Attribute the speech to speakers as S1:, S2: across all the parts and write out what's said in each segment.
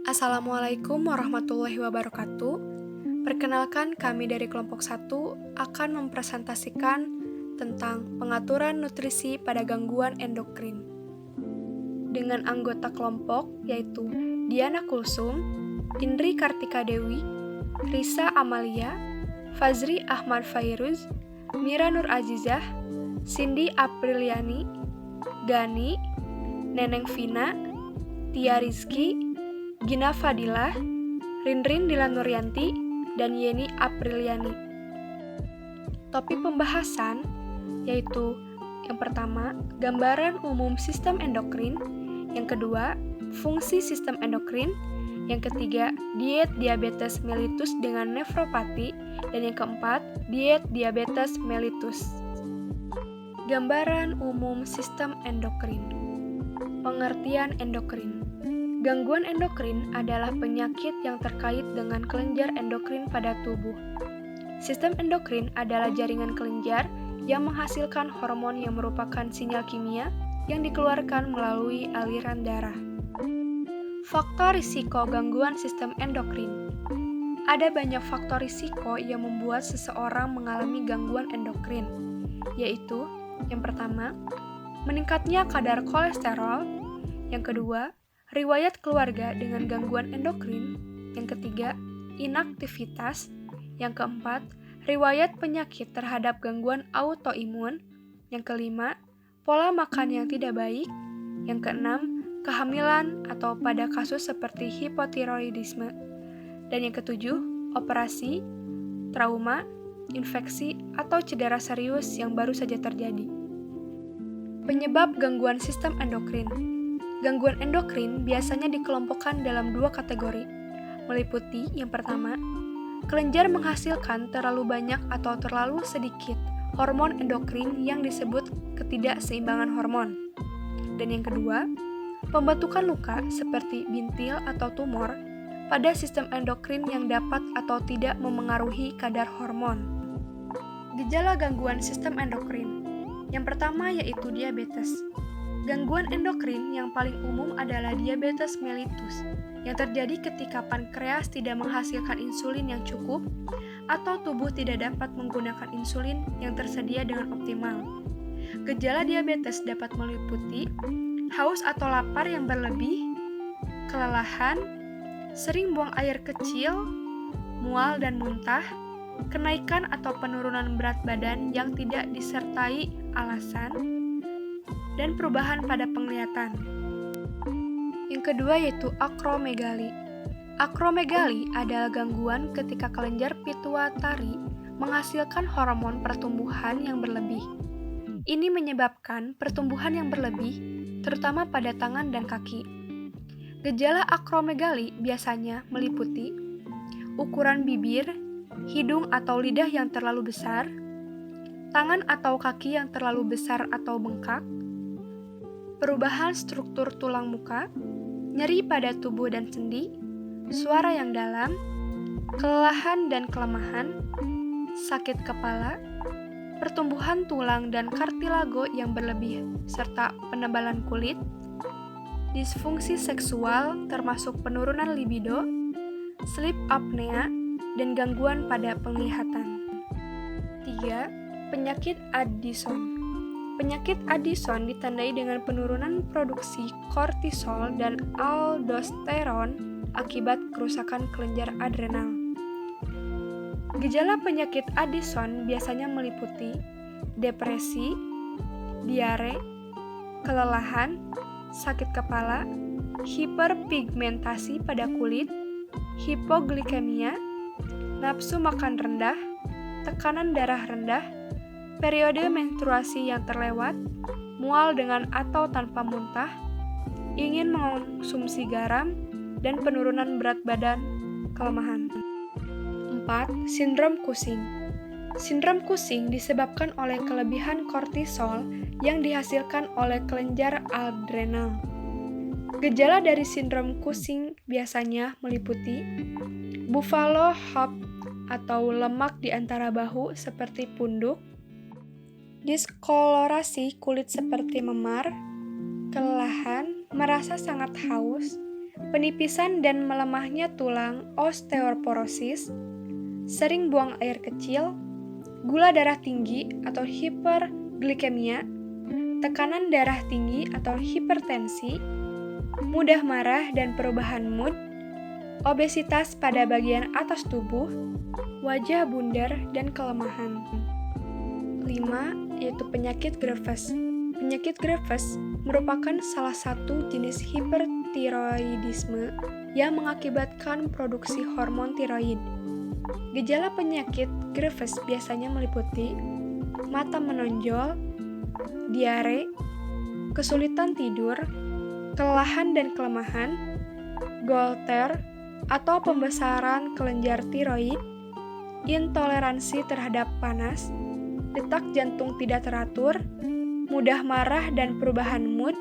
S1: Assalamualaikum warahmatullahi wabarakatuh. Perkenalkan, kami dari kelompok 1 akan mempresentasikan tentang pengaturan nutrisi pada gangguan endokrin. Dengan anggota kelompok yaitu Diana Kulsum, Indri Kartika Dewi, Risa Amalia, Fazri Ahmad Fairuz, Mira Nur Azizah, Cindy Apriliani, Gani, Neneng Vina, Tia Rizky, Gina Fadilah, Rinrin Dilan Nuryanti, dan Yeni Apriliani. Topik pembahasan yaitu yang pertama, gambaran umum sistem endokrin, yang kedua, fungsi sistem endokrin, yang ketiga, diet diabetes mellitus dengan nefropati, dan yang keempat, diet diabetes mellitus. Gambaran umum sistem endokrin. Pengertian endokrin. Gangguan endokrin adalah penyakit yang terkait dengan kelenjar endokrin pada tubuh. Sistem endokrin adalah jaringan kelenjar yang menghasilkan hormon yang merupakan sinyal kimia yang dikeluarkan melalui aliran darah. Faktor risiko gangguan sistem endokrin. Ada banyak faktor risiko yang membuat seseorang mengalami gangguan endokrin, yaitu yang pertama, meningkatnya kadar kolesterol, yang kedua, riwayat keluarga dengan gangguan endokrin, yang ketiga, inaktivitas, yang keempat, riwayat penyakit terhadap gangguan autoimun, yang kelima, pola makan yang tidak baik, yang keenam, kehamilan atau pada kasus seperti hipotiroidisme, dan yang ketujuh, operasi, trauma, infeksi, atau cedera serius yang baru saja terjadi. Penyebab gangguan sistem endokrin. Gangguan endokrin biasanya dikelompokkan dalam dua kategori, meliputi yang pertama, kelenjar menghasilkan terlalu banyak atau terlalu sedikit hormon endokrin yang disebut ketidakseimbangan hormon. Dan yang kedua, pembentukan luka seperti bintil atau tumor pada sistem endokrin yang dapat atau tidak memengaruhi kadar hormon. Gejala gangguan sistem endokrin. Yang pertama yaitu diabetes. Gangguan endokrin yang paling umum adalah diabetes mellitus, yang terjadi ketika pankreas tidak menghasilkan insulin yang cukup atau tubuh tidak dapat menggunakan insulin yang tersedia dengan optimal. Gejala diabetes dapat meliputi haus atau lapar yang berlebih, kelelahan, sering buang air kecil, mual dan muntah, kenaikan atau penurunan berat badan yang tidak disertai alasan, dan perubahan pada penglihatan. Yang kedua yaitu akromegali. Akromegali adalah gangguan ketika kelenjar pituitari menghasilkan hormon pertumbuhan yang berlebih. Ini menyebabkan pertumbuhan yang berlebih, terutama pada tangan dan kaki. Gejala akromegali biasanya meliputi ukuran bibir, hidung atau lidah yang terlalu besar, tangan atau kaki yang terlalu besar atau bengkak, perubahan struktur tulang muka, nyeri pada tubuh dan sendi, suara yang dalam, kelelahan dan kelemahan, sakit kepala, pertumbuhan tulang dan kartilago yang berlebih, serta penebalan kulit, disfungsi seksual termasuk penurunan libido, sleep apnea, dan gangguan pada penglihatan. 3. Penyakit Addison. Penyakit Addison ditandai dengan penurunan produksi kortisol dan aldosteron akibat kerusakan kelenjar adrenal. Gejala penyakit Addison biasanya meliputi depresi, diare, kelelahan, sakit kepala, hiperpigmentasi pada kulit, hipoglikemia, nafsu makan rendah, tekanan darah rendah, periode menstruasi yang terlewat, mual dengan atau tanpa muntah, ingin mengonsumsi garam, dan penurunan berat badan, kelemahan. 4. Sindrom Cushing. Sindrom Cushing disebabkan oleh kelebihan kortisol yang dihasilkan oleh kelenjar adrenal. Gejala dari sindrom Cushing biasanya meliputi buffalo hump atau lemak di antara bahu seperti punduk, diskolorasi kulit seperti memar, kelelahan, merasa sangat haus, penipisan dan melemahnya tulang osteoporosis, sering buang air kecil, gula darah tinggi atau hiperglikemia, tekanan darah tinggi atau hipertensi, mudah marah dan perubahan mood, obesitas pada bagian atas tubuh, wajah bundar dan kelemahan. 5. Yaitu penyakit Graves. Penyakit Graves merupakan salah satu jenis hipertiroidisme yang mengakibatkan produksi hormon tiroid. Gejala penyakit Graves biasanya meliputi mata menonjol, diare, kesulitan tidur, kelelahan dan kelemahan, goiter atau pembesaran kelenjar tiroid, intoleransi terhadap panas, detak jantung tidak teratur, mudah marah dan perubahan mood,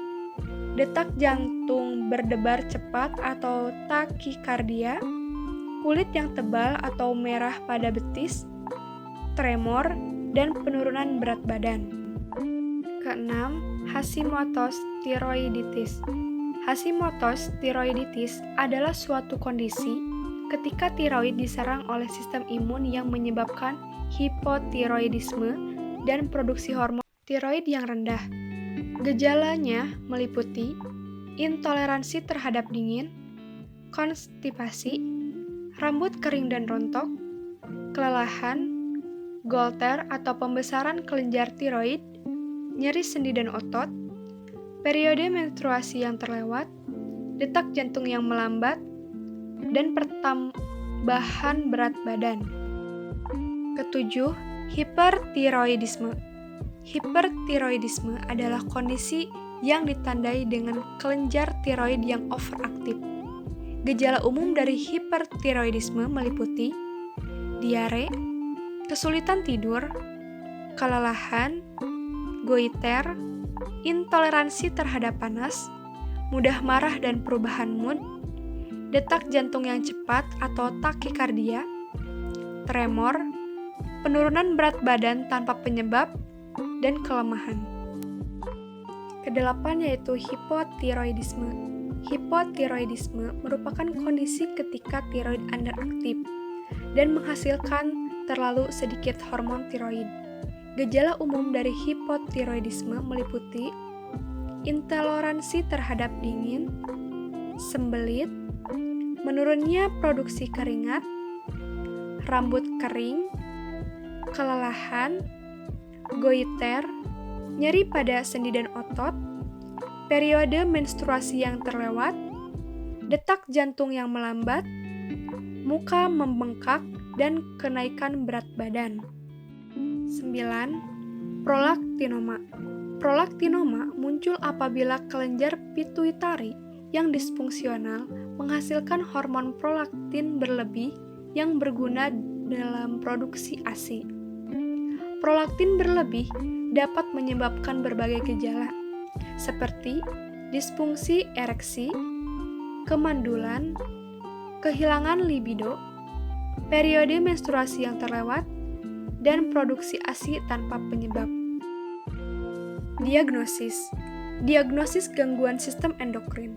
S1: detak jantung berdebar cepat atau takikardia, kulit yang tebal atau merah pada betis, tremor, dan penurunan berat badan. Keenam, Hashimoto's thyroiditis. Hashimoto's thyroiditis adalah suatu kondisi ketika tiroid diserang oleh sistem imun yang menyebabkan hipotiroidisme dan produksi hormon tiroid yang rendah. Gejalanya meliputi intoleransi terhadap dingin, konstipasi, rambut kering dan rontok, kelelahan, goiter atau pembesaran kelenjar tiroid, nyeri sendi dan otot, periode menstruasi yang terlewat, detak jantung yang melambat, dan pertambahan berat badan. Ketujuh, hipertiroidisme. Hipertiroidisme adalah kondisi yang ditandai dengan kelenjar tiroid yang overaktif. Gejala umum dari hipertiroidisme meliputi diare, kesulitan tidur, kelelahan, goiter, intoleransi terhadap panas, mudah marah dan perubahan mood, detak jantung yang cepat atau takikardia, tremor, penurunan berat badan tanpa penyebab, dan kelemahan. Kedelapan yaitu hipotiroidisme. Hipotiroidisme merupakan kondisi ketika tiroid underaktif dan menghasilkan terlalu sedikit hormon tiroid. Gejala umum dari hipotiroidisme meliputi intoleransi terhadap dingin, sembelit, menurunnya produksi keringat, rambut kering, kelelahan, goiter, nyeri pada sendi dan otot, periode menstruasi yang terlewat, detak jantung yang melambat, muka membengkak, dan kenaikan berat badan. 9. Prolaktinoma. Prolaktinoma muncul apabila kelenjar pituitari yang disfungsional menghasilkan hormon prolaktin berlebih yang berguna dalam produksi ASI. Prolaktin berlebih dapat menyebabkan berbagai gejala, seperti disfungsi ereksi, kemandulan, kehilangan libido, periode menstruasi yang terlewat, dan produksi ASI tanpa penyebab. Diagnosis. Diagnosis gangguan sistem endokrin.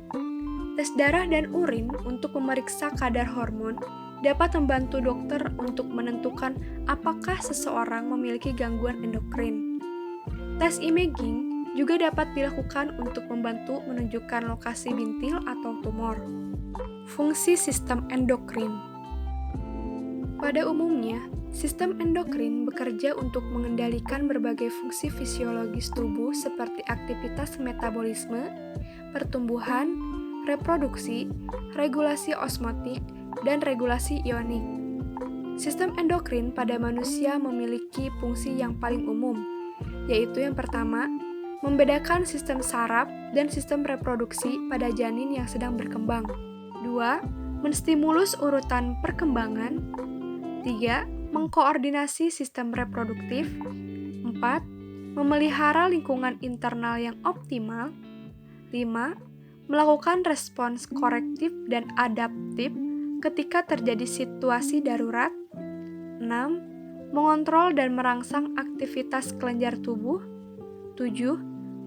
S1: Tes darah dan urin untuk memeriksa kadar hormon dapat membantu dokter untuk menentukan apakah seseorang memiliki gangguan endokrin. Tes imaging juga dapat dilakukan untuk membantu menunjukkan lokasi bintil atau tumor. Fungsi sistem endokrin. Pada umumnya, sistem endokrin bekerja untuk mengendalikan berbagai fungsi fisiologis tubuh seperti aktivitas metabolisme, pertumbuhan, reproduksi, regulasi osmotik, dan regulasi ionik. Sistem endokrin pada manusia memiliki fungsi yang paling umum, yaitu yang pertama, membedakan sistem saraf dan sistem reproduksi pada janin yang sedang berkembang. 2. Menstimulus urutan perkembangan. 3. Mengkoordinasi sistem reproduktif. 4. Memelihara lingkungan internal yang optimal. 5. Melakukan respons korektif dan adaptif ketika terjadi situasi darurat. 6. Mengontrol dan merangsang aktivitas kelenjar tubuh. 7.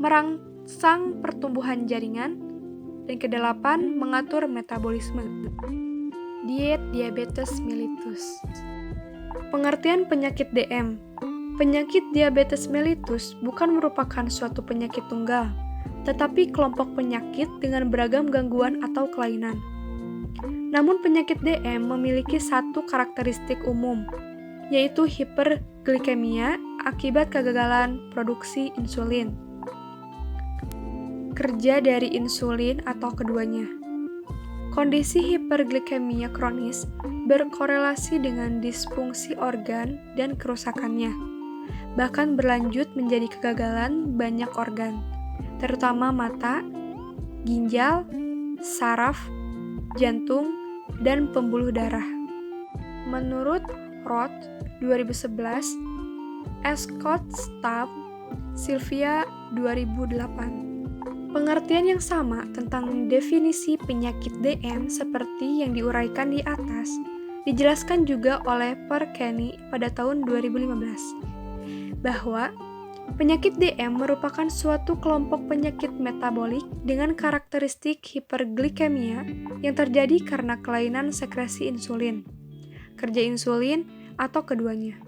S1: Merangsang pertumbuhan jaringan. Dan kedelapan, mengatur metabolisme. Diet diabetes mellitus. Pengertian penyakit DM. Penyakit diabetes mellitus bukan merupakan suatu penyakit tunggal, tetapi kelompok penyakit dengan beragam gangguan atau kelainan. Namun penyakit DM memiliki satu karakteristik umum, yaitu hiperglikemia akibat kegagalan produksi insulin. Kerja dari insulin atau keduanya. Kondisi hiperglikemia kronis berkorelasi dengan disfungsi organ dan kerusakannya, bahkan berlanjut menjadi kegagalan banyak organ, terutama mata, ginjal, saraf, jantung, dan pembuluh darah. Menurut Roth 2011, Scott Stamm, Sylvia 2008. Pengertian yang sama tentang definisi penyakit DM seperti yang diuraikan di atas dijelaskan juga oleh Perkeny pada tahun 2015, bahwa penyakit DM merupakan suatu kelompok penyakit metabolik dengan karakteristik hiperglikemia yang terjadi karena kelainan sekresi insulin, kerja insulin, atau keduanya.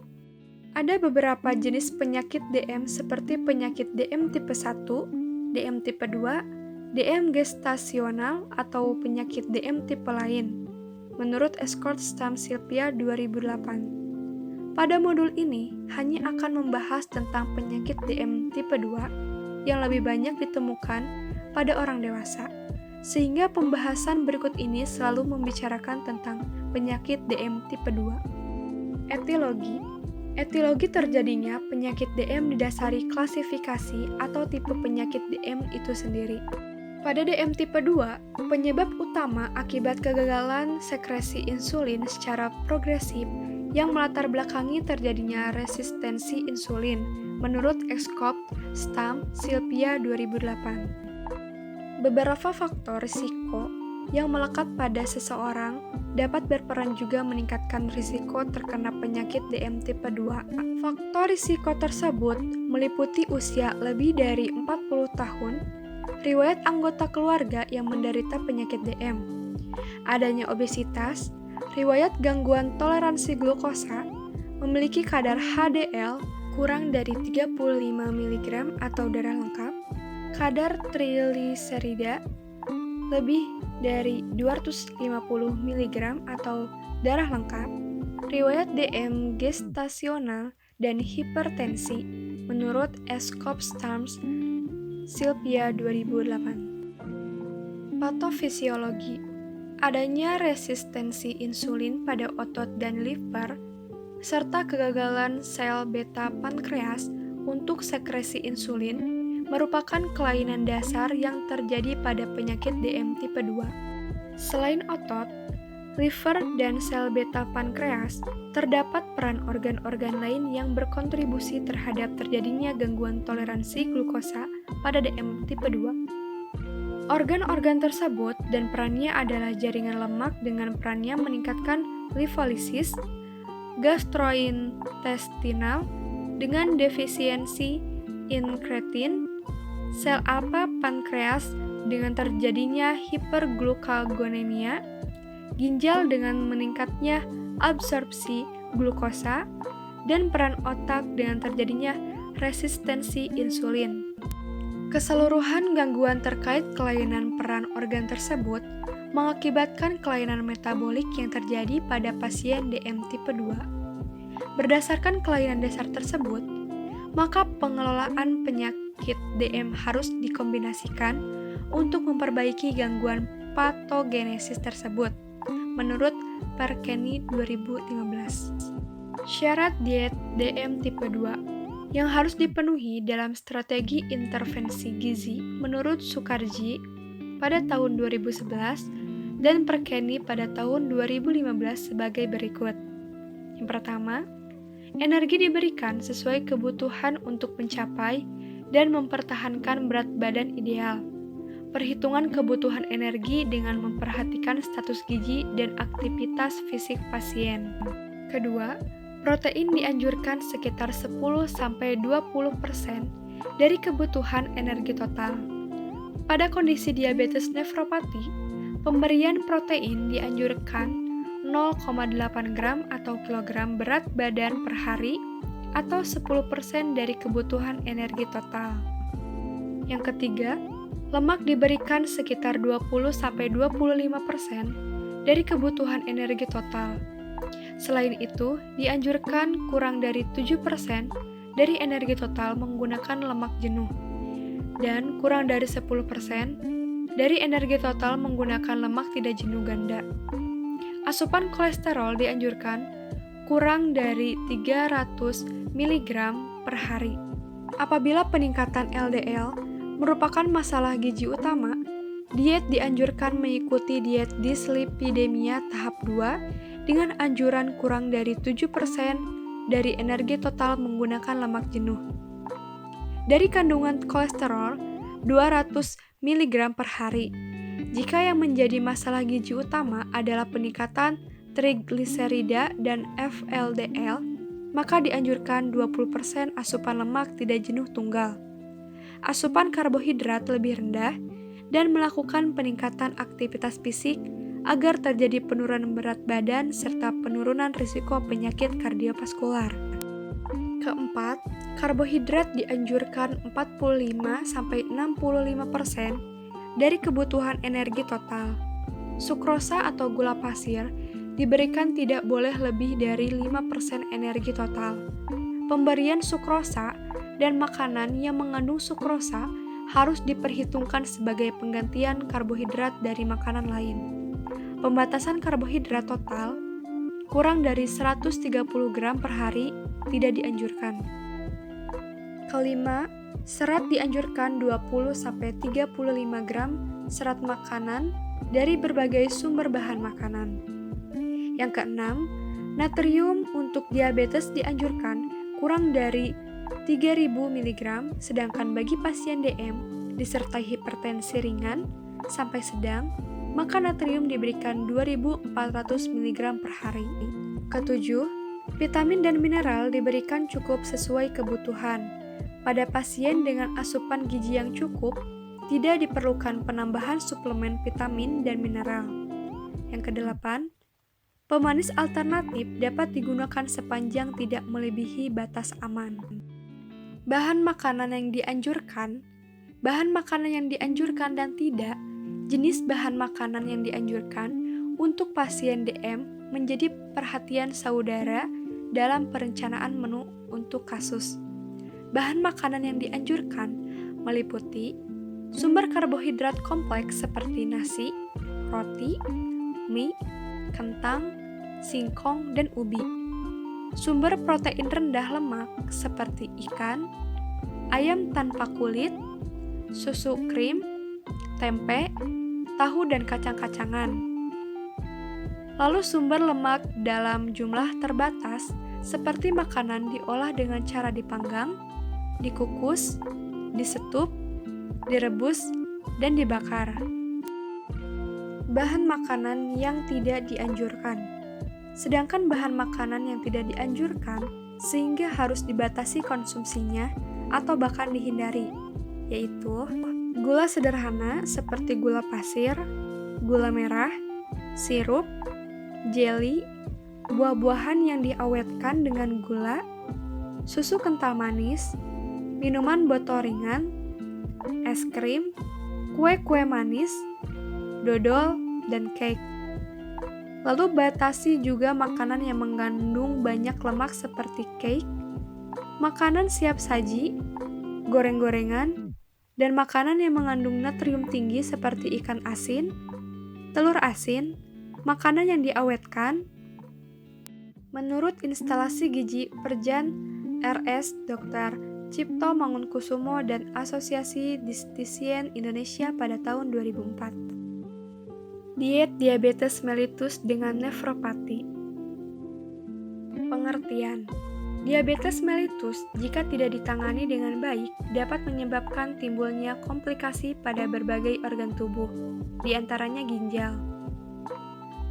S1: Ada beberapa jenis penyakit DM seperti penyakit DM tipe 1, DM tipe 2, DM gestasional, atau penyakit DM tipe lain, menurut Scott Stamm Sylvia 2008. Pada modul ini, hanya akan membahas tentang penyakit DM tipe 2 yang lebih banyak ditemukan pada orang dewasa, sehingga pembahasan berikut ini selalu membicarakan tentang penyakit DM tipe 2. Etiologi. Etiologi terjadinya penyakit DM didasari klasifikasi atau tipe penyakit DM itu sendiri. Pada DM tipe 2, penyebab utama akibat kegagalan sekresi insulin secara progresif yang melatar belakangi terjadinya resistensi insulin, menurut Scott Stamm Sylvia 2008. Beberapa faktor risiko yang melekat pada seseorang dapat berperan juga meningkatkan risiko terkena penyakit DM tipe 2. Faktor risiko tersebut meliputi usia lebih dari 40 tahun, riwayat anggota keluarga yang menderita penyakit DM, adanya obesitas, riwayat gangguan toleransi glukosa, memiliki kadar HDL kurang dari 35 mg atau darah lengkap, kadar trigliserida lebih dari 250 mg atau darah lengkap, riwayat DM gestasional, dan hipertensi, menurut Scott Stamm Sylvia 2008. Patofisiologi. Adanya resistensi insulin pada otot dan liver, serta kegagalan sel beta pankreas untuk sekresi insulin merupakan kelainan dasar yang terjadi pada penyakit DM tipe 2. Selain otot, liver, dan sel beta pankreas, terdapat peran organ-organ lain yang berkontribusi terhadap terjadinya gangguan toleransi glukosa pada DM tipe 2. Organ-organ tersebut dan perannya adalah jaringan lemak dengan perannya meningkatkan lipolisis, gastrointestinal dengan defisiensi inkretin, sel alfa pankreas dengan terjadinya hiperglukagonemia, ginjal dengan meningkatnya absorpsi glukosa, dan peran otak dengan terjadinya resistensi insulin. Keseluruhan gangguan terkait kelainan peran organ tersebut mengakibatkan kelainan metabolik yang terjadi pada pasien DM tipe 2. Berdasarkan kelainan dasar tersebut, maka pengelolaan penyakit DM harus dikombinasikan untuk memperbaiki gangguan patogenesis tersebut, menurut Perkeny 2015. Syarat diet DM tipe 2 yang harus dipenuhi dalam strategi intervensi gizi menurut Sukardji pada tahun 2011 dan Perkeny pada tahun 2015 sebagai berikut. Yang pertama, energi diberikan sesuai kebutuhan untuk mencapai dan mempertahankan berat badan ideal. Perhitungan kebutuhan energi dengan memperhatikan status gizi dan aktivitas fisik pasien. Kedua, protein dianjurkan sekitar 10-20% dari kebutuhan energi total. Pada kondisi diabetes nefropati, pemberian protein dianjurkan 0,8 gram atau kilogram berat badan per hari atau 10% dari kebutuhan energi total. Yang ketiga, lemak diberikan sekitar 20-25% dari kebutuhan energi total. Selain itu, dianjurkan kurang dari 7% dari energi total menggunakan lemak jenuh, dan kurang dari 10% dari energi total menggunakan lemak tidak jenuh ganda. Asupan kolesterol dianjurkan kurang dari 300 mg per hari. Apabila peningkatan LDL merupakan masalah gizi utama, diet dianjurkan mengikuti diet dislipidemia tahap 2 dengan anjuran kurang dari 7% dari energi total menggunakan lemak jenuh. Dari kandungan kolesterol 200 mg per hari. Jika yang menjadi masalah gizi utama adalah peningkatan trigliserida dan FLDL, maka dianjurkan 20% asupan lemak tidak jenuh tunggal, asupan karbohidrat lebih rendah, dan melakukan peningkatan aktivitas fisik agar terjadi penurunan berat badan serta penurunan risiko penyakit kardiovaskular. Keempat, karbohidrat dianjurkan 45-65% dari kebutuhan energi total. Sukrosa atau gula pasir diberikan tidak boleh lebih dari 5% energi total. Pemberian sukrosa dan makanan yang mengandung sukrosa harus diperhitungkan sebagai penggantian karbohidrat dari makanan lain. Pembatasan karbohidrat total kurang dari 130 gram per hari tidak dianjurkan. Kelima, serat dianjurkan 20-35 gram serat makanan dari berbagai sumber bahan makanan. Yang keenam, natrium untuk diabetes dianjurkan kurang dari 3.000 mg, sedangkan bagi pasien DM disertai hipertensi ringan sampai sedang, maka natrium diberikan 2.400 mg per hari. Ketujuh, vitamin dan mineral diberikan cukup sesuai kebutuhan. Pada pasien dengan asupan gizi yang cukup, tidak diperlukan penambahan suplemen vitamin dan mineral. Yang kedelapan, pemanis alternatif dapat digunakan sepanjang tidak melebihi batas aman. Bahan makanan yang dianjurkan dan tidak, jenis bahan makanan yang dianjurkan untuk pasien DM menjadi perhatian saudara dalam perencanaan menu untuk kasus. Bahan makanan yang dianjurkan meliputi sumber karbohidrat kompleks seperti nasi, roti, mie, kentang, singkong, dan ubi. Sumber protein rendah lemak seperti ikan, ayam tanpa kulit, susu krim, tempe, tahu dan kacang-kacangan. Lalu sumber lemak dalam jumlah terbatas seperti makanan diolah dengan cara dipanggang, dikukus, disetup, direbus, dan dibakar. Bahan makanan yang tidak dianjurkan. Sedangkan bahan makanan yang tidak dianjurkan sehingga harus dibatasi konsumsinya atau bahkan dihindari, yaitu gula sederhana seperti gula pasir, gula merah, sirup, jeli, buah-buahan yang diawetkan dengan gula, susu kental manis, minuman botol ringan, es krim, kue-kue manis, dodol, dan cake. Lalu batasi juga makanan yang mengandung banyak lemak seperti cake, makanan siap saji, goreng-gorengan, dan makanan yang mengandung natrium tinggi seperti ikan asin, telur asin, makanan yang diawetkan. Menurut instalasi gizi Perjan RS Dr. Cipto Mangunkusumo dan Asosiasi Dietitian Indonesia pada tahun 2004. Diet diabetes mellitus dengan nefropati. Pengertian: diabetes mellitus jika tidak ditangani dengan baik dapat menyebabkan timbulnya komplikasi pada berbagai organ tubuh, di antaranya ginjal.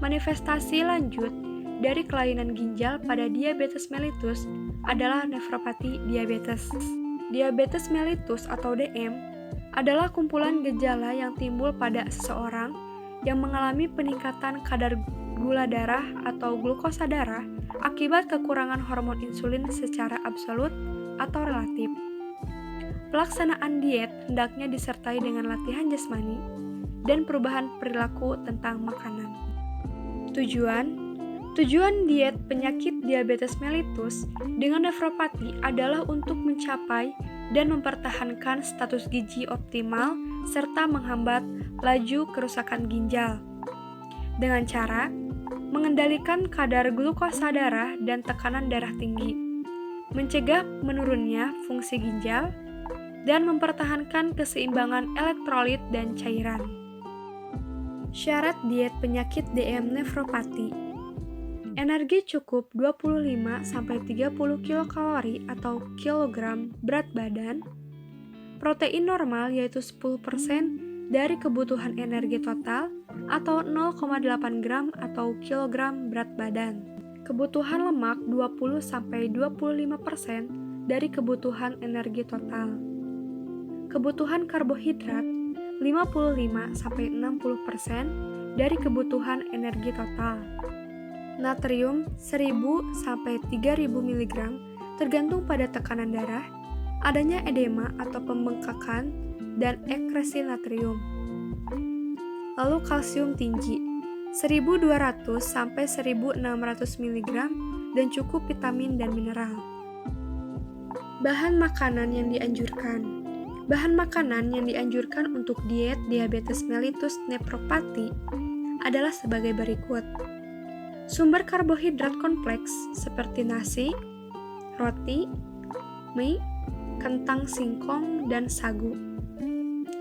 S1: Manifestasi lanjut dari kelainan ginjal pada diabetes mellitus adalah nefropati diabetes. Diabetes mellitus atau DM adalah kumpulan gejala yang timbul pada seseorang yang mengalami peningkatan kadar gula darah atau glukosa darah akibat kekurangan hormon insulin secara absolut atau relatif. Pelaksanaan diet hendaknya disertai dengan latihan jasmani dan perubahan perilaku tentang makanan. Tujuan diet penyakit diabetes mellitus dengan nefropati adalah untuk mencapai dan mempertahankan status gizi optimal serta menghambat laju kerusakan ginjal dengan cara mengendalikan kadar glukosa darah dan tekanan darah tinggi, mencegah menurunnya fungsi ginjal, dan mempertahankan keseimbangan elektrolit dan cairan. Syarat diet penyakit DM nefropati: energi cukup 25-30 kilokalori atau kilogram berat badan, protein normal yaitu 10% dari kebutuhan energi total atau 0,8 gram atau kilogram berat badan, kebutuhan lemak 20-25% dari kebutuhan energi total, kebutuhan karbohidrat 55-60% dari kebutuhan energi total, natrium 1000-3000 mg tergantung pada tekanan darah, adanya edema atau pembengkakan, dan ekresi natrium. Lalu kalsium tinggi 1200-1600 mg dan cukup vitamin dan mineral. Bahan makanan yang dianjurkan. Bahan makanan yang dianjurkan untuk diet diabetes mellitus nefropati adalah sebagai berikut. Sumber karbohidrat kompleks seperti nasi, roti, mie, kentang singkong, dan sagu.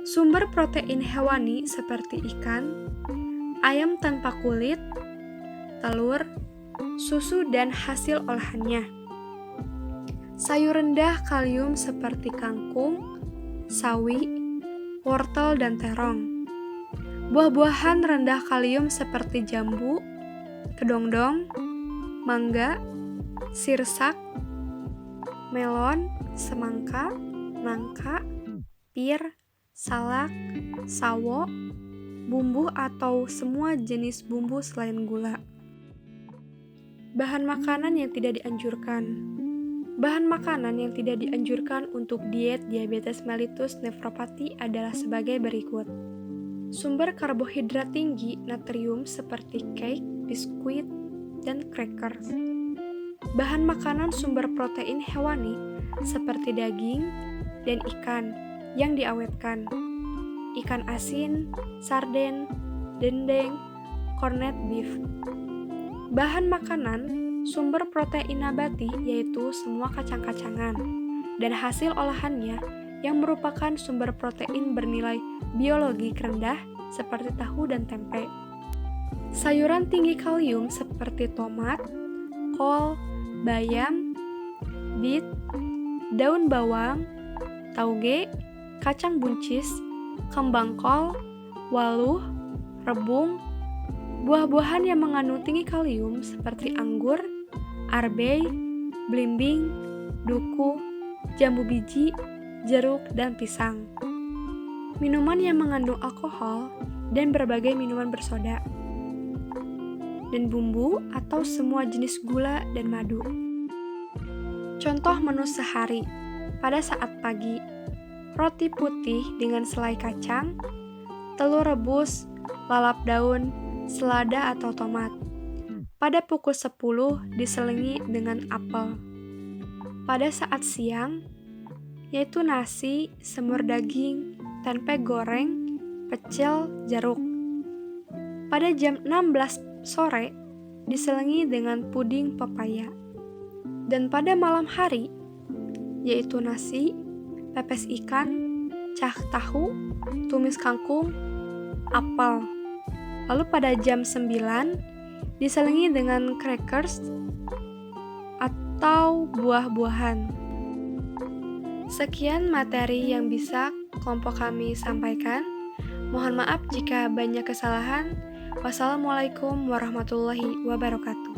S1: Sumber protein hewani seperti ikan, ayam tanpa kulit, telur, susu, dan hasil olahannya. Sayur rendah kalium seperti kangkung, sawi, wortel, dan terong. Buah-buahan rendah kalium seperti jambu, kedongdong, mangga, sirsak, melon, semangka, nangka, pir, salak, sawo, bumbu atau semua jenis bumbu selain gula. Bahan makanan yang tidak dianjurkan. Bahan makanan yang tidak dianjurkan untuk diet diabetes mellitus nefropati adalah sebagai berikut. Sumber karbohidrat tinggi natrium seperti cake, biskuit, dan crackers. Bahan makanan sumber protein hewani seperti daging dan ikan yang diawetkan, ikan asin, sarden, dendeng, corned beef. Bahan makanan sumber protein nabati yaitu semua kacang-kacangan dan hasil olahannya yang merupakan sumber protein bernilai biologi rendah seperti tahu dan tempe. Sayuran tinggi kalium seperti tomat, kol, bayam, beet, daun bawang, tauge, kacang buncis, kembang kol, waluh, rebung, buah-buahan yang mengandung tinggi kalium seperti anggur, arbei, belimbing, duku, jambu biji, jeruk, dan pisang. Minuman yang mengandung alkohol dan berbagai minuman bersoda. Dan bumbu atau semua jenis gula dan madu. Contoh menu sehari. Pada saat pagi, roti putih dengan selai kacang, telur rebus, lalap daun, selada atau tomat. Pada pukul 10 diselingi dengan apel. Pada saat siang, yaitu nasi, semur daging, tempe goreng, pecel, jeruk. Pada jam 16 sore, diselingi dengan puding pepaya. Dan pada malam hari, yaitu nasi, pepes ikan, cah tahu, tumis kangkung, apel. Lalu pada jam 9, diselingi dengan crackers atau buah-buahan. Sekian materi yang bisa kelompok kami sampaikan. Mohon maaf jika banyak kesalahan. Wassalamualaikum warahmatullahi wabarakatuh.